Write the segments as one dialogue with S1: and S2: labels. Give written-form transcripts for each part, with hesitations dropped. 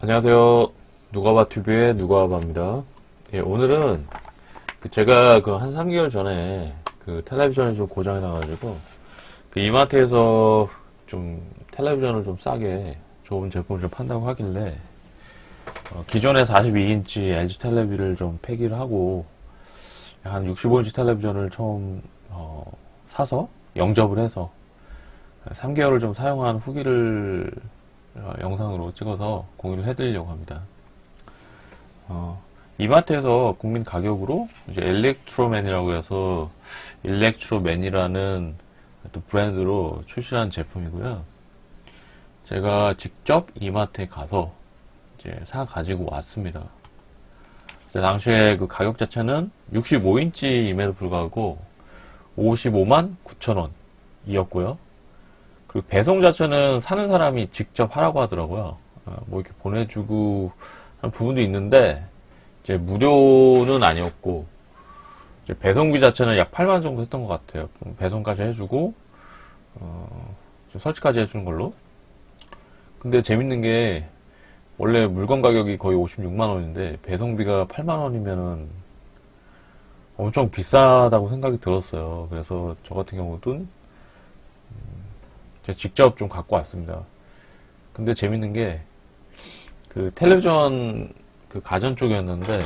S1: 안녕하세요. 누가바TV의 누가바입니다. 예, 오늘은 제가 한 3개월 전에 텔레비전이 좀 고장이 나가지고 이마트에서 좀 텔레비전을 좀 싸게 좋은 제품을 좀 판다고 하길래 기존의 42인치 LG 텔레비를 좀 폐기를 하고 한 65인치 텔레비전을 처음 사서 영접을 해서 3개월을 좀 사용한 후기를 영상으로 찍어서 공유를 해드리려고 합니다. 이마트에서 국민 가격으로 이제 일렉트로맨이라고 해서 일렉트로맨이라는 또 브랜드로 출시한 제품이고요. 제가 직접 이마트에 가서 이제 사 가지고 왔습니다. 당시에 그 가격 자체는 65인치임에도 불구하고 55만 9천 원이었고요. 그리고 배송 자체는 사는 사람이 직접 하라고 하더라고요. 뭐 이렇게 보내주고 하는 부분도 있는데 이제 무료는 아니었고 이제 배송비 자체는 약 8만 원 정도 했던 것 같아요. 배송까지 해주고 설치까지 해주는 걸로. 근데 재밌는 게 원래 물건 가격이 거의 56만 원인데 배송비가 8만 원이면은 엄청 비싸다고 생각이 들었어요. 그래서 저 같은 경우도 제가 직접 좀 갖고 왔습니다. 근데 재밌는 게 텔레비전 가전 쪽이었는데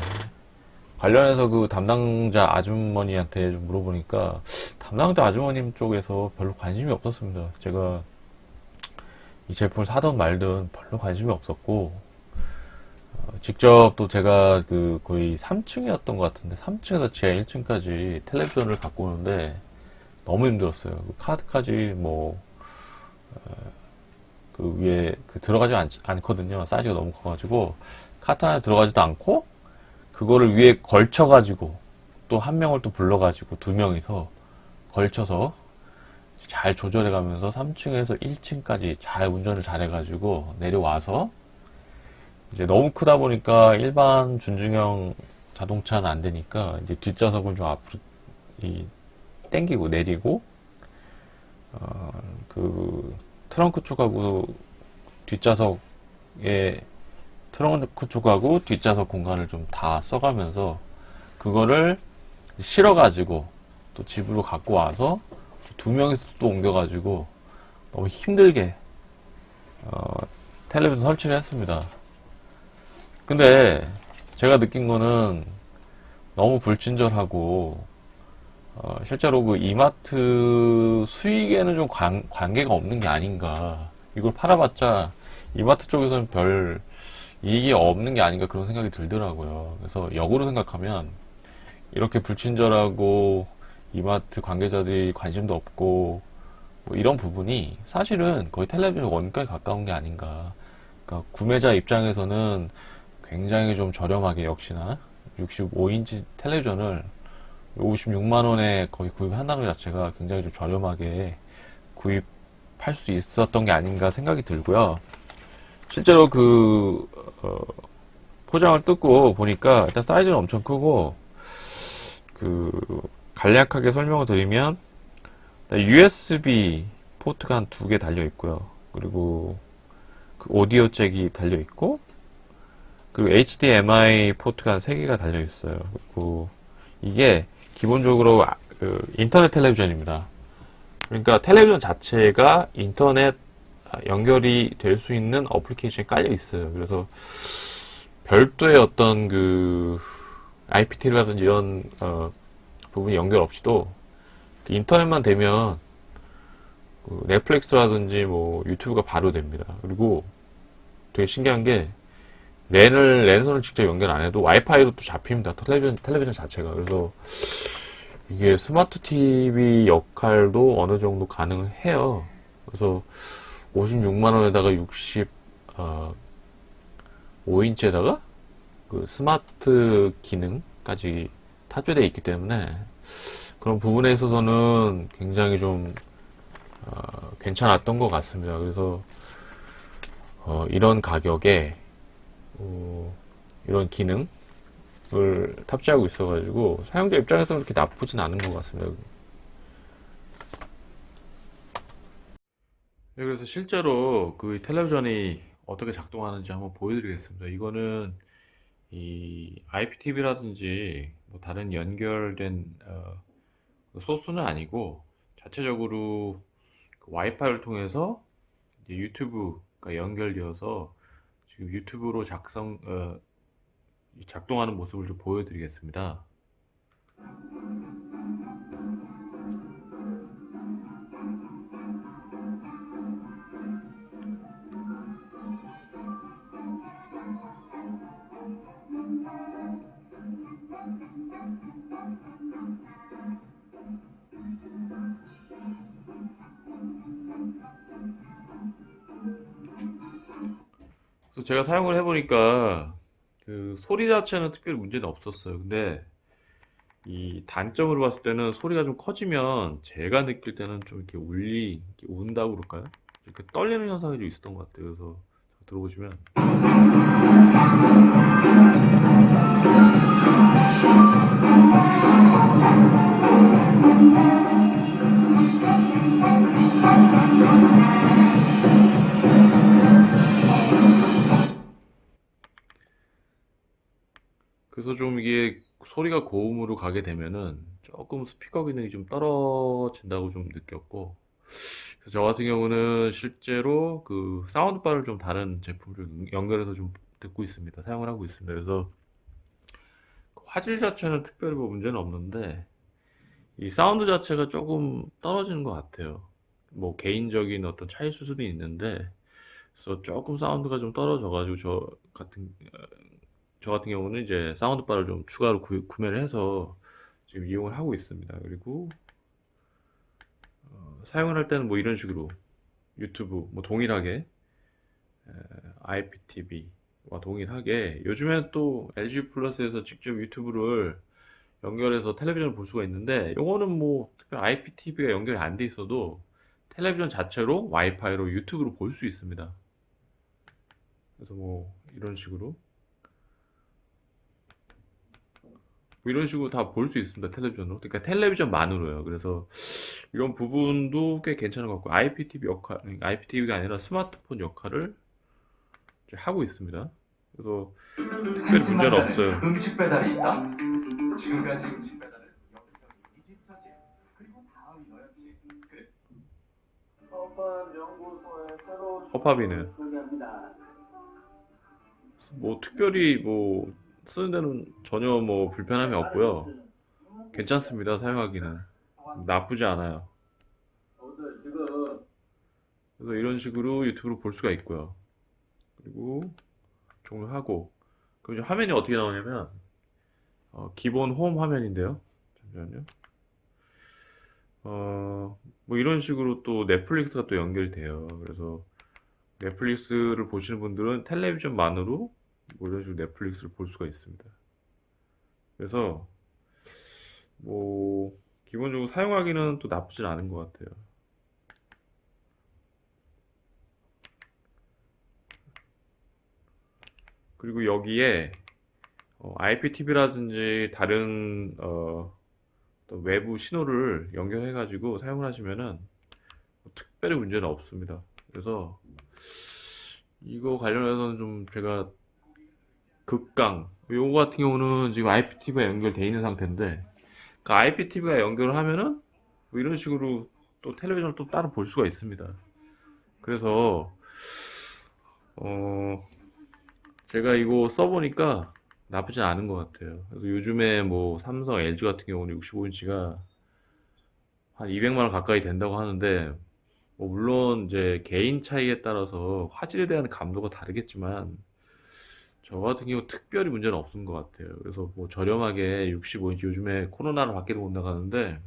S1: 관련해서 담당자 아주머니한테 좀 물어보니까 담당자 아주머님 쪽에서 별로 관심이 없었습니다. 제가 이 제품을 사든 말든 별로 관심이 없었고 직접 또 제가 거의 3층이었던 것 같은데 3층에서 지하 1층까지 텔레비전을 갖고 오는데 너무 힘들었어요. 카드까지 위에 들어가지 않거든요. 사이즈가 너무 커가지고 카트 안에 들어가지도 않고 그거를 위에 걸쳐가지고 또 한 명을 또 불러가지고 두 명이서 걸쳐서 잘 조절해가면서 3층에서 1층까지 잘 운전을 잘해가지고 내려와서 이제 너무 크다 보니까 일반 준중형 자동차는 안 되니까 이제 뒷좌석을 좀 앞으로 당기고 내리고 트렁크 쪽하고 트렁크 쪽하고 뒷좌석 공간을 좀 다 써가면서 그거를 실어가지고 또 집으로 갖고 와서 두 명이서 또 옮겨가지고 너무 힘들게 텔레비전 설치를 했습니다. 근데 제가 느낀 거는 너무 불친절하고 실제로 이마트 수익에는 좀 관계가 없는 게 아닌가. 이걸 팔아봤자 이마트 쪽에서는 별 이익이 없는 게 아닌가 그런 생각이 들더라고요. 그래서 역으로 생각하면 이렇게 불친절하고 이마트 관계자들이 관심도 없고 이런 부분이 사실은 거의 텔레비전 원가에 가까운 게 아닌가. 그러니까 구매자 입장에서는 굉장히 좀 저렴하게 역시나 65인치 텔레비전을 56만원에 거의 구입한다는 것 자체가 굉장히 좀 저렴하게 구입할 수 있었던 게 아닌가 생각이 들고요. 실제로 포장을 뜯고 보니까 일단 사이즈는 엄청 크고 간략하게 설명을 드리면 USB 포트가 한 2개 달려 있고요. 그리고 오디오 잭이 달려 있고 그리고 HDMI 포트가 한 3개가 달려 있어요. 그리고 이게 기본적으로 인터넷 텔레비전입니다. 그러니까 텔레비전 자체가 인터넷 연결이 될 수 있는 어플리케이션이 깔려 있어요. 그래서 별도의 어떤 IPTV라든지 이런 부분이 연결 없이도 인터넷만 되면 넷플릭스라든지 유튜브가 바로 됩니다. 그리고 되게 신기한 게 랜선을 직접 연결 안 해도 와이파이로 또 잡힙니다. 텔레비전 자체가. 그래서 이게 스마트 TV 역할도 어느 정도 가능해요. 그래서 56만원에다가 65인치에다가 스마트 기능까지 탑재되어 있기 때문에 그런 부분에 있어서는 굉장히 좀 괜찮았던 것 같습니다. 그래서 이런 가격에 이런 기능을 탑재하고 있어가지고 사용자 입장에서는 그렇게 나쁘진 않은 것 같습니다. 네, 그래서 실제로 텔레비전이 어떻게 작동하는지 한번 보여드리겠습니다. 이거는 이 IPTV라든지 뭐 다른 연결된 소스는 아니고 자체적으로 그 와이파이를 통해서 이제 유튜브가 연결되어서 지금 유튜브로 작동하는 모습을 좀 보여드리겠습니다. 그래서 제가 사용을 해보니까 그 소리 자체는 특별히 문제는 없었어요. 근데 이 단점으로 봤을 때는 소리가 좀 커지면 제가 느낄 때는 좀 이렇게 이렇게 운다고 그럴까요? 이렇게 떨리는 현상이 좀 있었던 것 같아요. 그래서 들어보시면 그래서 좀 이게 소리가 고음으로 가게 되면은 조금 스피커 기능이 좀 떨어진다고 좀 느꼈고, 그래서 저 같은 경우는 실제로 그 사운드바를 좀 다른 제품을 연결해서 좀 듣고 있습니다. 사용을 하고 있습니다. 그래서 화질 자체는 특별히 뭐 문제는 없는데 이 사운드 자체가 조금 떨어지는 것 같아요. 뭐 개인적인 어떤 차이일 수도 있는데, 그래서 조금 사운드가 좀 떨어져가지고 저 같은 경우는 이제 사운드바를 좀 추가로 구매를 해서 지금 이용을 하고 있습니다. 그리고 사용을 할 때는 뭐 이런 식으로 유튜브 뭐 동일하게 IPTV와 동일하게, 요즘엔 또 LG 플러스에서 직접 유튜브를 연결해서 텔레비전을 볼 수가 있는데, 요거는 뭐 특별 IPTV가 연결이 안 돼 있어도 텔레비전 자체로 와이파이로 유튜브로 볼 수 있습니다. 그래서 뭐 이런 식으로 다 볼 수 있습니다. 텔레비전으로. 그러니까 텔레비전만으로요. 그래서 이런 부분도 꽤 괜찮은 것 같고, IPTV가 아니라 스마트폰 역할을 이제 하고 있습니다. 그래서
S2: 한
S1: 특별히 문제는
S2: 집마다
S1: 없어요.
S2: 음식 배달이 있다. 지금까지 음식 배달을 여기서 이집 저집 그리고 다음이 너였지. 그래.
S3: 헌법연구소의 새로운
S1: 허팝이네.
S3: 출범을 소개합니다.
S1: 뭐 특별히 뭐 쓰는 데는 전혀 뭐 불편함이 없고요. 괜찮습니다. 사용하기는 나쁘지 않아요.
S3: 오늘 지금
S1: 그래서 이런 식으로 유튜브로 볼 수가 있고요. 그리고 종료하고, 그리고 이제 화면이 어떻게 나오냐면 기본 홈 화면인데요. 잠시만요. 뭐 이런 식으로 또 넷플릭스가 또 연결이 돼요. 그래서 넷플릭스를 보시는 분들은 텔레비전만으로 뭐 이런 식으로 넷플릭스를 볼 수가 있습니다. 그래서 뭐 기본적으로 사용하기는 또 나쁘진 않은 것 같아요. 그리고 여기에 IPTV라든지 다른 또 외부 신호를 연결해 가지고 사용을 하시면은 뭐 특별히 문제는 없습니다. 그래서 이거 관련해서는 좀 제가 요거 같은 경우는 지금 IPTV가 연결돼 있는 상태인데, 그 IPTV가 연결을 하면은 뭐 이런 식으로 또 텔레비전을 또 따로 볼 수가 있습니다. 그래서 어 제가 이거 써보니까 나쁘지 않은 것 같아요. 그래서 요즘에 뭐 삼성, LG 같은 경우는 65인치가 한 200만 원 가까이 된다고 하는데, 뭐 물론 이제 개인 차이에 따라서 화질에 대한 감도가 다르겠지만 저 같은 경우 특별히 문제는 없은 것 같아요. 그래서 뭐 저렴하게 65인치, 요즘에 코로나로 밖에도 못 나가는데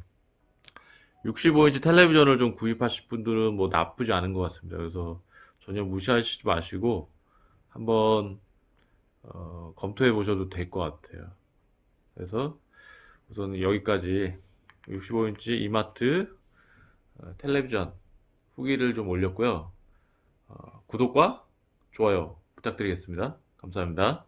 S1: 65인치 텔레비전을 좀 구입하실 분들은 뭐 나쁘지 않은 것 같습니다. 그래서 전혀 무시하시지 마시고 한번 검토해 보셔도 될 것 같아요. 그래서 우선 여기까지 65인치 이마트 텔레비전 후기를 좀 올렸고요. 구독과 좋아요 부탁드리겠습니다. 감사합니다.